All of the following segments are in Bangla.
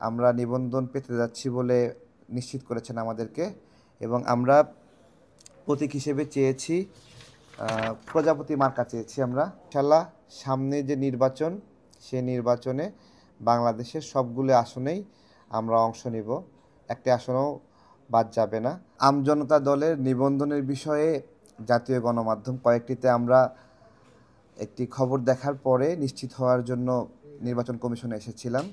আমরা নিবন্ধন পেতে যাচ্ছি বলে নিশ্চিত করেছেন আমাদেরকে, এবং আমরা প্রতীক হিসেবে চেয়েছি প্রজাপতি মার্কা চেয়েছি আমরা। ইনশাআল্লাহ সামনে যে নির্বাচন, সে নির্বাচনে বাংলাদেশের সবগুলো আসনেই আমরা অংশ নিব, একটি আসনও বাদ যাবে না। আমজনতা দলের নিবন্ধনের বিষয়ে জাতীয় গণমাধ্যম কয়েকটিতে আমরা একটি খবর দেখার পরে নিশ্চিত হওয়ার জন্য নির্বাচন কমিশনে এসেছিলাম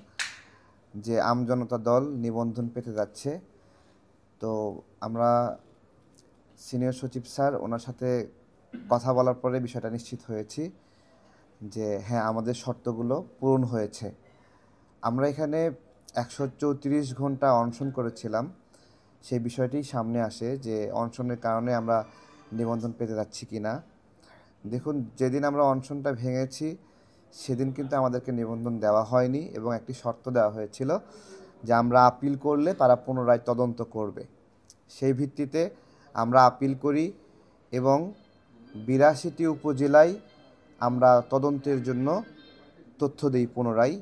যে আমজনতা দল নিবন্ধন পেতে যাচ্ছে। তো আমরা সিনিয়র সচিব স্যার ওনার সাথে কথা বলার পরে বিষয়টা নিশ্চিত হয়েছি যে হ্যাঁ, আমাদের শর্তগুলো পূরণ হয়েছে। আমরা এখানে 134 ঘন্টা অনশন করেছিলাম, সেই বিষয়টি সামনে আসে যে অনশনের কারণে আমরা নিবন্ধন পেতে যাচ্ছি কি না। দেখুন, যেদিন আমরা অনশনটা ভেঙেছি সেদিন কিন্তু আমাদেরকে নিবন্ধন দেওয়া হয়নি, এবং একটি শর্ত দেওয়া হয়েছিল যে আমরা আপিল করলে তারা পুনরায় তদন্ত করবে। সেই ভিত্তিতে আমরা আপিল করি এবং 82টি উপজেলায় আমরা তদন্তের জন্য তথ্য দিই পুনরায়,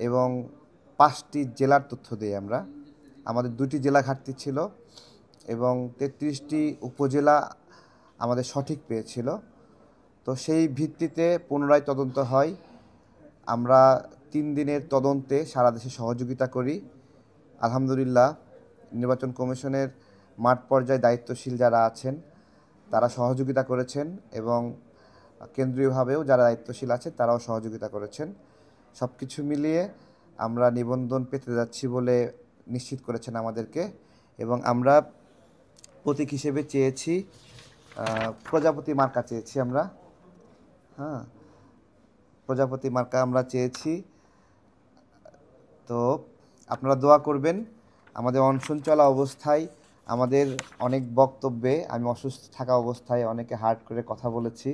এবং 5টি জেলার তথ্য দিই আমরা। আমাদের 2টি জেলা ঘাটতি ছিল এবং 33টি উপজেলা আমাদের সঠিক পেয়েছিল। তো সেই ভিত্তিতে পুনরায় তদন্ত হয়। আমরা 3 দিনের তদন্তে সারা দেশে সহযোগিতা করি। আলহামদুলিল্লাহ, নির্বাচন কমিশনের মাঠ পর্যায়ে দায়িত্বশীল যারা আছেন তারা সহযোগিতা করেছেন, এবং কেন্দ্রীয়ভাবেও যারা দায়িত্বশীল আছে তারাও সহযোগিতা করেছেন। সব কিছু মিলিয়ে আমরা নিবন্ধন পেতে যাচ্ছি বলে নিশ্চিত করেছেন আমাদেরকে, এবং আমরা প্রতীক হিসেবে চেয়েছি প্রজাপতি মার্কা চেয়েছি আমরা। হ্যাঁ, প্রজাপতি মার্কা আমরা চেয়েছি। তো আপনারা দোয়া করবেন। আমাদের অনশন চলা অবস্থায় আমাদের অনেক বক্তব্যে আমি অসুস্থ থাকা অবস্থায় অনেকে হার্ট করে কথা বলেছি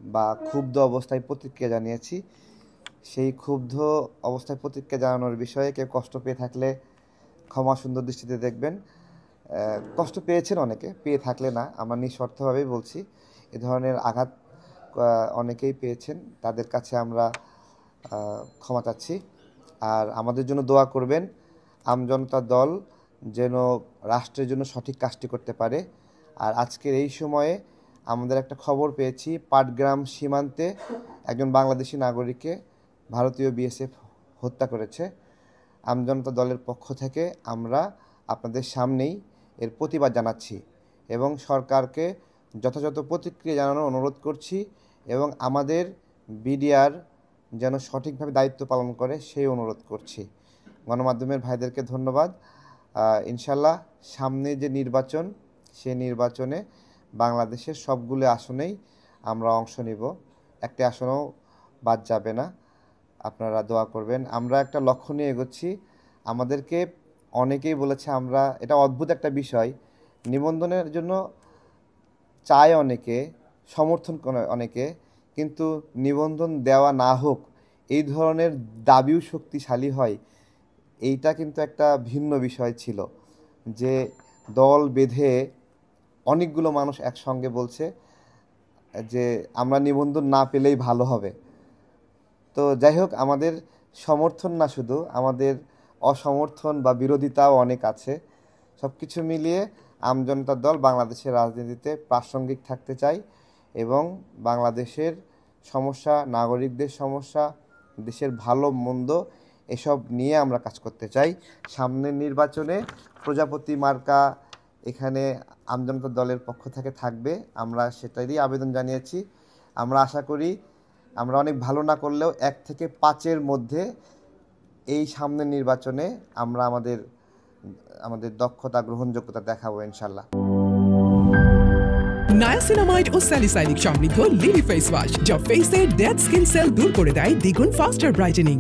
বা ক্ষুব্ধ অবস্থায় প্রতিক্রিয়া জানিয়েছি। সেই ক্ষুব্ধ অবস্থায় প্রতিক্রিয়া জানানোর বিষয়ে কেউ কষ্ট পেয়ে থাকলে ক্ষমা সুন্দর দৃষ্টিতে দেখবেন। কষ্ট পেয়েছেন অনেকে, পেয়ে থাকলে না, আমরা নিঃস্বার্থভাবেই বলছি, এ ধরনের আঘাত অনেকেই পেয়েছেন, তাদের কাছে আমরা ক্ষমা চাচ্ছি। আর আমাদের জন্য দোয়া করবেন, আমজনতা দল যেন রাষ্ট্রের জন্য সঠিক কাজটি করতে পারে। আর আজকের এই সময়ে আমাদের একটা খবর পেয়েছি, পাটগ্রাম সীমান্তে একজন বাংলাদেশি নাগরিককে ভারতীয় বিএসএফ হত্যা করেছে। আমজনতা দলের পক্ষ থেকে আমরা আপনাদের সামনেই এর প্রতিবাদ জানাচ্ছি এবং সরকারকে যথাযথ প্রতিক্রিয়া জানানোর অনুরোধ করছি, এবং আমাদের বিডিআর যেন সঠিকভাবে দায়িত্ব পালন করে সেই অনুরোধ করছি। গণমাধ্যমের ভাইদেরকে ধন্যবাদ। ইনশাল্লাহ সামনে যে নির্বাচন, সে নির্বাচনে বাংলাদেশের সবগুলো আসনেই আমরা অংশ নিব, একটি আসনও বাদ যাবে না। আপনারা দোয়া করবেন। আমরা একটা লক্ষ্য নিয়ে এগোচ্ছি। আমাদেরকে অনেকেই বলেছে, আমরা এটা অদ্ভুত একটা বিষয়, নিবন্ধনের জন্য চায় অনেকে, সমর্থন করে অনেকে, কিন্তু নিবন্ধন দেওয়া না হোক এই ধরনের দাবিও শক্তিশালী হয়। এইটা কিন্তু একটা ভিন্ন বিষয় ছিল যে দল বেঁধে অনেকগুলো মানুষ একসঙ্গে বলছে যে আমরা নিবন্ধন না পেলেই ভালো হবে। তো যাই হোক, আমাদের সমর্থন না, শুধু আমাদের অসমর্থন বা বিরোধিতাও অনেক আছে। সব কিছু মিলিয়ে আমজনতা দল বাংলাদেশের রাজনীতিতে প্রাসঙ্গিক থাকতে চাই, এবং বাংলাদেশের সমস্যা, নাগরিকদের সমস্যা, দেশের ভালো মন্দ এসব নিয়ে আমরা কাজ করতে চাই। সামনের নির্বাচনে প্রজাপতি মার্কা এখানে আমজনতা দলের পক্ষ থেকে থাকবে, আমরা সেটারই আবেদন জানিয়েছি। আমরা আশা করি আমরা অনেক ভালো না করলেও 1 থেকে 5-এর মধ্যে এই সামনের নির্বাচনে আমরা আমাদের দক্ষতা, গ্রহণযোগ্যতা দেখাবো ইনশাল্লাহ। নায়াসিনামাইড ও স্যালিসাইলিক সমৃদ্ধ লিলি ফেস ওয়াশ, যা ফেসের ডেড স্কিন সেল দূর করে দেয় দ্বিগুণ ফাস্টার ব্রাইটেনিং।